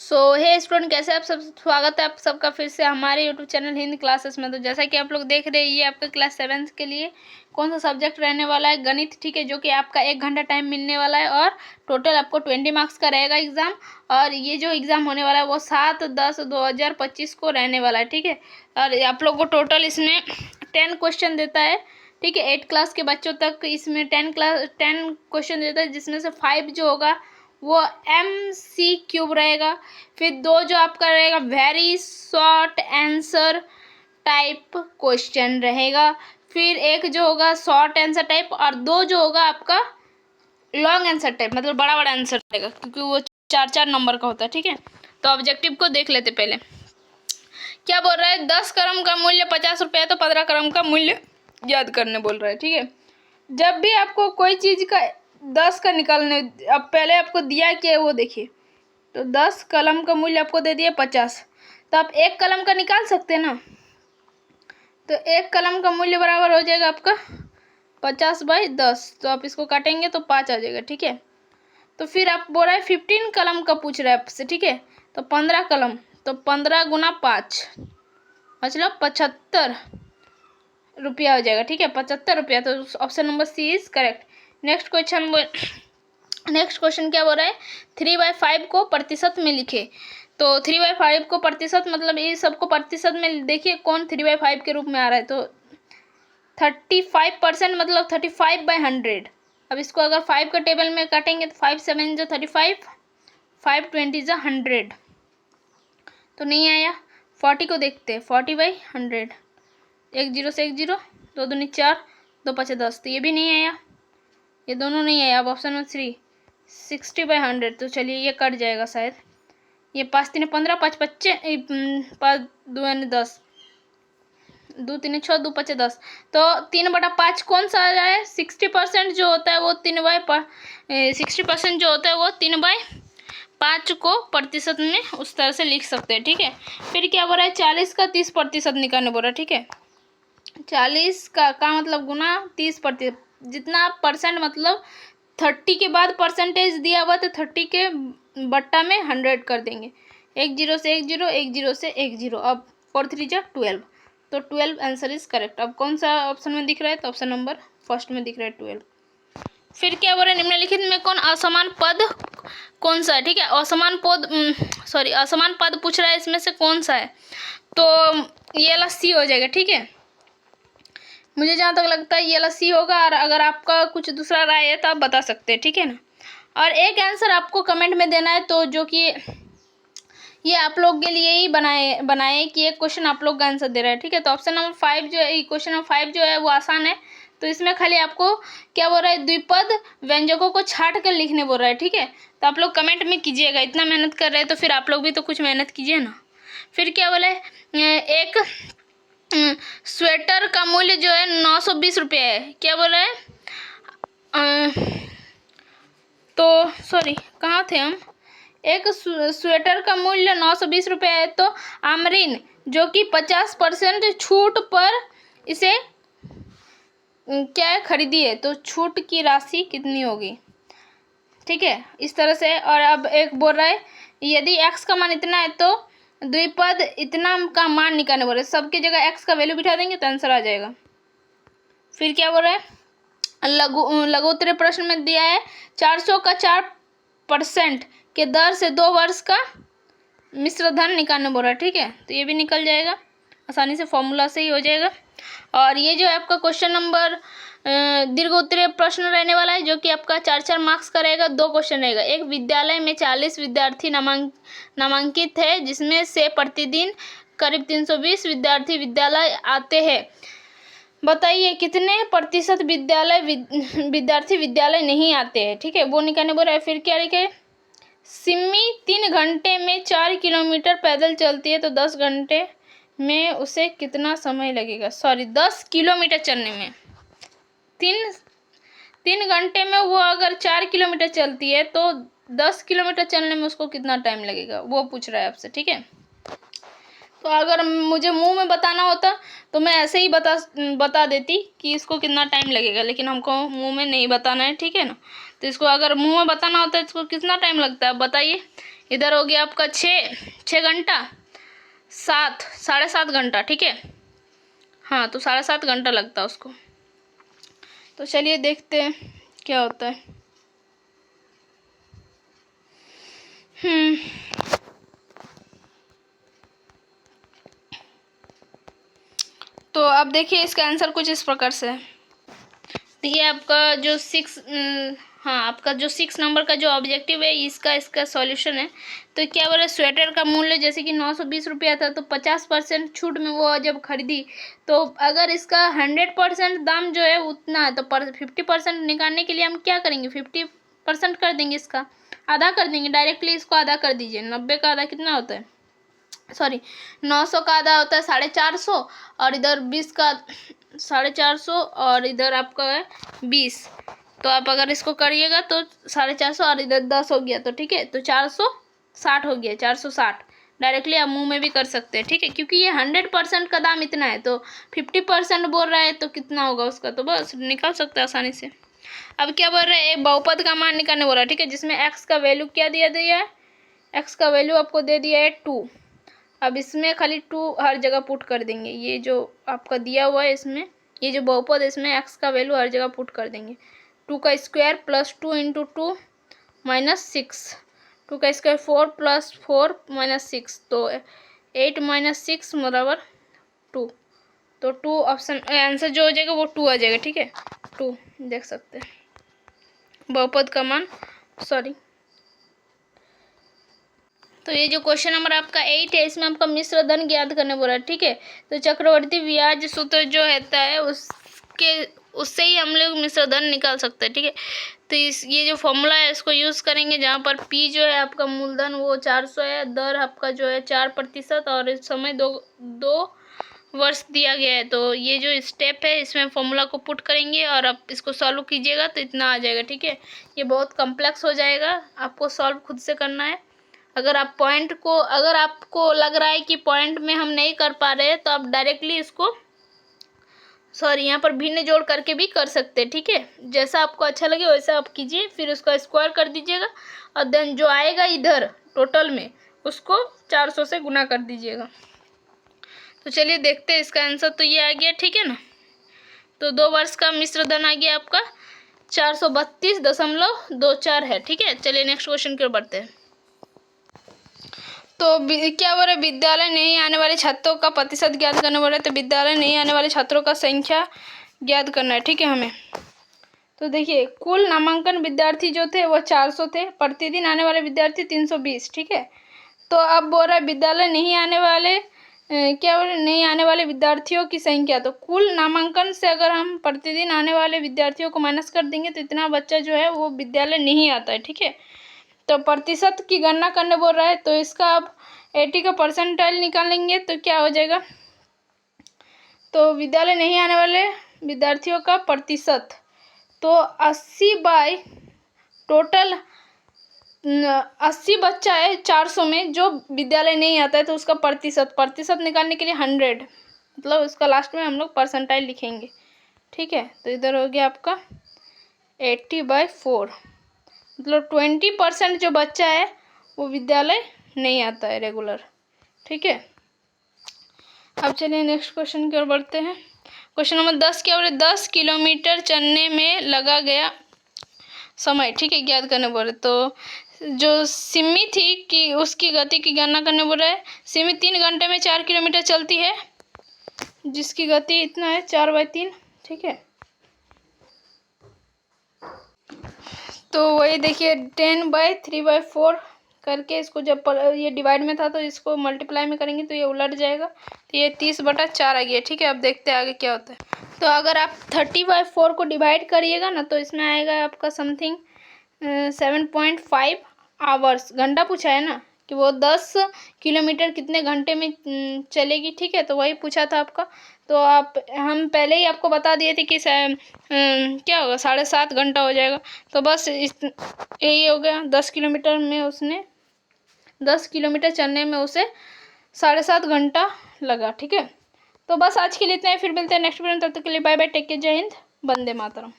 हे student, कैसे आप सब। स्वागत है आप सबका फिर से हमारे यूट्यूब चैनल हिंदी क्लासेस में। तो जैसा कि आप लोग देख रहे हैं, ये आपका क्लास 7 के लिए कौन सा सब्जेक्ट रहने वाला है, गणित। ठीक है, जो कि आपका 1 घंटा टाइम मिलने वाला है और टोटल आपको 20 मार्क्स का रहेगा एग्ज़ाम। और ये जो एग्ज़ाम होने वाला है वो 7/10/2025 को रहने वाला है। ठीक है, और आप लोग को टोटल इसमें 10 क्वेश्चन देता है। ठीक है, 8 क्लास के बच्चों तक इसमें 10 क्वेश्चन देता है, जिसमें से 5 जो होगा वो MCQ रहेगा। फिर 2 जो आपका रहेगा very short answer type question रहेगा। फिर 1 जो होगा शॉर्ट आंसर टाइप और 2 जो होगा आपका लॉन्ग आंसर टाइप, मतलब बड़ा बड़ा आंसर रहेगा, क्योंकि वो 4-4 नंबर का होता है। ठीक है, तो ऑब्जेक्टिव को देख लेते पहले। क्या बोल रहा है, 10 क्रम का मूल्य 50 रुपये है तो 15 क्रम का मूल्य याद करने बोल रहा है। ठीक है, जब भी आपको कोई चीज़ का 10 का निकालने, अब पहले आपको दिया क्या है वो देखिए। तो 10 कलम का मूल्य आपको दे दिया 50, तो आप 1 कलम का निकाल सकते हैं ना। तो 1 कलम का मूल्य बराबर हो जाएगा आपका 50/10। तो आप इसको काटेंगे तो 5 आ जाएगा। ठीक है, तो फिर आप बोल रहे हैं 15 कलम का पूछ रहे हैं आपसे। ठीक है, तो 15 कलम, तो 15 गुना 5 मतलब 75 रुपया हो जाएगा। ठीक है, 75 रुपया। तो option number C is correct. Next question क्या बोल रहा है, 3/5 को प्रतिशत में लिखे। तो 3/5 को प्रतिशत मतलब ये सबको प्रतिशत में देखिए कौन 3/5 के रूप में आ रहा है। तो 35% मतलब 35/100। अब इसको अगर 5 का टेबल में काटेंगे तो 5 7 जो 35, 5 20 जो 100। तो नहीं आया। 40 को देखते हैं, 40/100, 1 0 से 1 0, 2 दूनी 4, 2 5 10। तो ये भी नहीं आया, ये दोनों नहीं आया। अब ऑप्शन नंबर 3 60/100। तो चलिए ये कट जाएगा शायद। ये 5 3 15, 5 5 5 2 10, 2 3 6, 2 5 10। तो 3/5 कौन सा आ रहा है, 60% जो होता है वो 60% जो होता है वो 3/5 को प्रतिशत में उस तरह से लिख सकते हैं। ठीक है, फिर क्या बोल रहा है, 40 का 30% निकालने बोल रहा है। ठीक है, 40 का मतलब गुना 30%, जितना परसेंट मतलब 30 के बाद परसेंटेज दिया हुआ तो 30 के बट्टा में 100 कर देंगे। 1 0 से 1 0, 1 0 से 1 0। अब 4 3 जा 12, तो 12 आंसर इज करेक्ट। अब कौन सा ऑप्शन में दिख रहा है, तो ऑप्शन नंबर फर्स्ट में दिख रहा है 12। फिर क्या बोल रहे हैं, निम्नलिखित में कौन असमान पद कौन सा है। ठीक है, असमान पद पूछ रहा है, इसमें से कौन सा है। तो ये वाला सी हो जाएगा। ठीक है, मुझे जहाँ तक लगता है ये वाला सी होगा, और अगर आपका कुछ दूसरा राय है तो आप बता सकते हैं। ठीक है ना, और एक आंसर आपको कमेंट में देना है, तो जो कि ये आप लोग के लिए ही बनाए कि एक क्वेश्चन आप लोग का आंसर दे रहा है। ठीक है, तो ऑप्शन नंबर 5 जो है, क्वेश्चन नंबर 5 जो है वो आसान है। तो इसमें खाली आपको क्या बोल रहा है, द्विपद व्यंजकों को छाट कर लिखने बोल रहा है। ठीक है, तो आप लोग कमेंट में कीजिएगा, इतना मेहनत कर रहे हैं तो फिर आप लोग भी तो कुछ मेहनत कीजिए ना। फिर क्या बोला है, एक स्वेटर का मूल्य जो है 920 रुपये है। क्या बोला है, तो सॉरी कहाँ थे हम। एक स्वेटर का मूल्य 920 रुपये है, तो आमरीन जो कि 50% छूट पर इसे क्या है खरीदी है, तो छूट की राशि कितनी होगी। ठीक है, इस तरह से। और अब एक बोल रहा है, यदि x का मान इतना है तो द्विपद इतना का मान निकालने बोल रहे हैं। सबकी जगह x का वैल्यू बिठा देंगे तो आंसर आ जाएगा। फिर क्या बोल रहा है, लघुत्तरीय प्रश्न में दिया है 400 का 4% के दर से 2 वर्ष का मिश्र धन निकालने बोल रहा है। ठीक है, तो ये भी निकल जाएगा आसानी से, फॉर्मूला से ही हो जाएगा। और ये जो है आपका क्वेश्चन नंबर दीर्घ उत्तरीय प्रश्न रहने वाला है, जो कि आपका 4-4 मार्क्स का रहेगा। 2 क्वेश्चन रहेगा। एक विद्यालय में 40 विद्यार्थी नामांकित है, जिसमें से प्रतिदिन करीब 320 विद्यार्थी विद्यालय आते हैं। बताइए कितने प्रतिशत विद्यार्थी विद्यालय नहीं आते हैं। ठीक है, वो निकालने बोल रहा है। फिर क्या लिखे, सिमी 3 घंटे में 4 किलोमीटर पैदल चलती है, तो 10 घंटे में उसे कितना समय लगेगा। 10 किलोमीटर चलने में, 3 घंटे में वो अगर 4 किलोमीटर चलती है तो 10 किलोमीटर चलने में उसको कितना टाइम लगेगा, वो पूछ रहा है आपसे। ठीक है, तो अगर मुझे मुंह में बताना होता तो मैं ऐसे ही बता देती कि इसको कितना टाइम लगेगा, लेकिन हमको मुंह में नहीं बताना है। ठीक है ना, तो इसको अगर मुंह में बताना होता है इसको कितना टाइम लगता है बताइए। इधर हो गया आपका 6 घंटा, 7 घंटा, ठीक है। हाँ, तो 7.5 घंटा लगता है उसको। तो चलिए देखते हैं क्या होता है। तो अब देखिए इसका आंसर कुछ इस प्रकार से है। ये आपका जो 6 नंबर का जो ऑब्जेक्टिव है, इसका सॉल्यूशन है। तो क्या बोले, स्वेटर का मूल्य जैसे कि 920 रुपया था, तो 50% छूट में वो जब खरीदी, तो अगर इसका 100% दाम जो है उतना है, तो 50% निकालने के लिए हम क्या करेंगे, 50% कर देंगे, इसका आधा कर देंगे डायरेक्टली। इसको आधा कर दीजिए। 90 का आधा कितना होता है, सॉरी 900 का आधा होता है 450, और इधर 20 का 450, और इधर आपका है 20। तो आप अगर इसको करिएगा तो 450 और इधर 10 हो गया, तो ठीक है, तो 460 हो गया, 460। डायरेक्टली आप मुंह में भी कर सकते हैं, ठीक है, क्योंकि ये 100% का दाम इतना है, तो 50% बोल रहा है तो कितना होगा उसका, तो बस निकाल सकते हैं आसानी से। अब क्या बोल रहे हैं, एक बहुपद का मान निकालने बोल रहा है, ठीक है, जिसमें एक्स का वैल्यू क्या दिया है, एक्स का वैल्यू आपको दे दिया है 2। अब इसमें खाली 2 हर जगह पुट कर देंगे। ये जो आपका दिया हुआ है इसमें, ये जो बहुपद है इसमें एक्स का वैल्यू हर जगह पुट कर देंगे। 2 का स्क्वायर प्लस 2 इंटू 2 माइनस 6, 2 का स्क्वायर 4 प्लस 4 माइनस 6, तो 8 माइनस 6 बराबर 2। तो 2 ऑप्शन आंसर जो हो जाएगा वो 2 आ जाएगा, ठीक है, 2 देख सकते हैं बहुपद का मान, सॉरी। तो ये जो क्वेश्चन नंबर आपका 8 है, इसमें आपका मिश्र धन ज्ञात करने बोला है, ठीक है। तो चक्रवर्ती ब्याज सूत्र जो रहता है उससे ही हम लोग मिश्र धन निकाल सकते हैं, ठीक है। तो ये जो फॉर्मूला है इसको यूज़ करेंगे, जहाँ पर पी जो है आपका मूलधन वो 400 है, दर आपका जो है 4% और समय 2 वर्ष दिया गया है। तो ये जो स्टेप है इसमें फॉर्मूला को पुट करेंगे और आप इसको सॉल्व कीजिएगा तो इतना आ जाएगा, ठीक है। ये बहुत कॉम्प्लेक्स हो जाएगा, आपको सॉल्व खुद से करना है। अगर आपको लग रहा है कि पॉइंट में हम नहीं कर पा रहे हैं, तो आप डायरेक्टली इसको यहाँ पर भिन्न जोड़ करके भी कर सकते हैं, ठीक है। जैसा आपको अच्छा लगे वैसा आप कीजिए, फिर उसका स्क्वायर कर दीजिएगा और देन जो आएगा इधर टोटल में उसको 400 से गुना कर दीजिएगा। तो चलिए देखते हैं इसका आंसर। तो ये आ गया, ठीक है ना। तो 2 वर्ष का मिश्र धन आ गया आपका 432.24 है, ठीक है। चलिए नेक्स्ट क्वेश्चन की ओर बढ़ते हैं। तो क्या बोल रहे, विद्यालय नहीं आने वाले छात्रों का प्रतिशत ज्ञात करना बोल रहे, तो विद्यालय नहीं आने वाले छात्रों का संख्या ज्ञात करना है, ठीक है हमें। तो देखिए कुल नामांकन विद्यार्थी जो थे वो 400 थे, प्रतिदिन आने वाले विद्यार्थी 320, ठीक है। तो अब बोल रहा है विद्यालय नहीं आने वाले नहीं आने वाले विद्यार्थियों की संख्या। तो कुल नामांकन से अगर हम प्रतिदिन आने वाले विद्यार्थियों को माइनस कर देंगे तो इतना बच्चा जो है वो विद्यालय नहीं आता है, ठीक है। तो प्रतिशत की गणना करने बोल रहा है, तो इसका आप 80 का परसेंटाइल निकालेंगे तो क्या हो जाएगा। तो विद्यालय नहीं आने वाले विद्यार्थियों का प्रतिशत, तो 80 बाय टोटल 80 बच्चा है 400 में जो विद्यालय नहीं आता है, तो उसका प्रतिशत निकालने के लिए 100, मतलब उसका लास्ट में हम लोग परसेंटाइल लिखेंगे, ठीक है। तो इधर हो गया आपका 80/4, मतलब 20% जो बच्चा है वो विद्यालय नहीं आता है रेगुलर, ठीक है। अब चलिए नेक्स्ट क्वेश्चन की ओर बढ़ते हैं। क्वेश्चन नंबर 10 क्या बोले, 10 किलोमीटर चलने में लगा गया समय, ठीक है, ज्ञात करने बोल रहे। तो जो सिमी थी कि उसकी गति की गणना करने बोल रहा है। सिमी 3 घंटे में 4 किलोमीटर चलती है, जिसकी गति इतना है 4/3, ठीक है। तो वही देखिए 10/3/4 करके इसको जब ये डिवाइड में था तो इसको मल्टीप्लाई में करेंगे तो ये उलट जाएगा, तो ये 30/4 आ गया, ठीक है। अब देखते हैं आगे क्या होता है। तो अगर आप 30/4 को डिवाइड करिएगा ना तो इसमें आएगा आपका समथिंग 7.5 आवर्स। घंटा पूछा है ना कि वो 10 किलोमीटर कितने घंटे में चलेगी, ठीक है, तो वही पूछा था आपका। तो हम पहले ही आपको बता दिए थे कि क्या होगा 7.5 घंटा हो जाएगा। तो बस यही हो गया, 10 किलोमीटर में उसने 10 किलोमीटर चलने में उसे 7.5 घंटा लगा, ठीक है। तो बस आज के लिए इतना ही, फिर मिलते हैं नेक्स्ट वीडियो में। तब तक के लिए बाय बाय, टेक केयर, जय हिंद, वंदे मातरम।